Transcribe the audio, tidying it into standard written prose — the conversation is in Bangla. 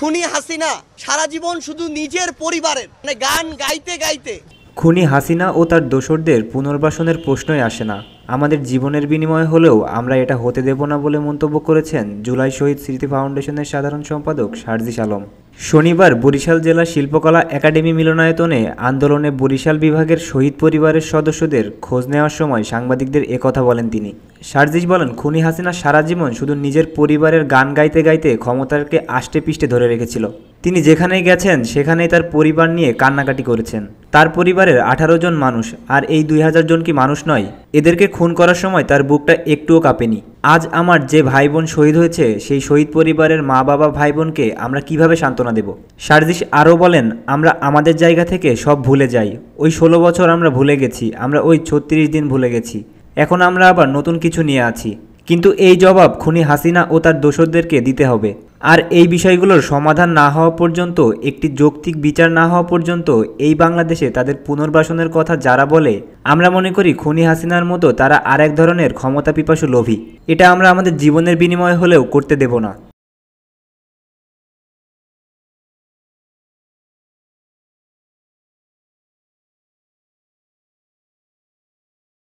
খুনি হাসিনা সারা জীবন শুধু নিজের পরিবারের মানে গান গাইতে গাইতে। খুনি হাসিনা ও তার দোসরদের পুনর্বাসনের প্রশ্নই আসে না। আমাদের জীবনের বিনিময়ে হলেও আমরা এটা হতে দেব না বলে মন্তব্য করেছেন জুলাই শহীদ স্মৃতি ফাউন্ডেশনের সাধারণ সম্পাদক শারজিস আলম। শনিবার বরিশাল জেলা শিল্পকলা একাডেমি মিলনায়তনে আন্দোলনে বরিশাল বিভাগের শহীদ পরিবারের সদস্যদের খোঁজ নেওয়ার সময় সাংবাদিকদের একথা বলেন তিনি। শারজিস বলেন, খুনি হাসিনা সারা জীবন শুধু নিজের পরিবারের গান গাইতে গাইতে ক্ষমতাকে আষ্টে পিষ্টে ধরে রেখেছিল। তিনি যেখানেই গেছেন সেখানেই তার পরিবার নিয়ে কান্নাকাটি করেছেন। তার পরিবারের 18 জন মানুষ, আর এই 2000 জন কি মানুষ নয়? এদেরকে খুন করার সময় তার বুকটা একটুও কাঁপেনি। আজ আমার যে ভাই বোন শহীদ হয়েছে, সেই শহীদ পরিবারের মা বাবা ভাই বোনকে আমরা কিভাবে সান্ত্বনা দেব? শারজিস আরও বলেন, আমরা আমাদের জায়গা থেকে সব ভুলে যাই। ওই 16 বছর আমরা ভুলে গেছি, আমরা ওই 36 দিন ভুলে গেছি। এখন আমরা আবার নতুন কিছু নিয়ে আছি, কিন্তু এই জবাব খুনি হাসিনা ও তার দোসরদেরকে দিতে হবে। আর এই বিষয়গুলোর সমাধান না হওয়া পর্যন্ত, একটি যৌক্তিক বিচার না হওয়া পর্যন্ত এই বাংলাদেশে তাদের পুনর্বাসনের কথা যারা বলে, আমরা মনে করি খুনি হাসিনার মতো তারা আরেক ধরনের ক্ষমতা পিপাসু লোভী। এটা আমরা আমাদের জীবনের বিনিময়ে হলেও করতে দেব না।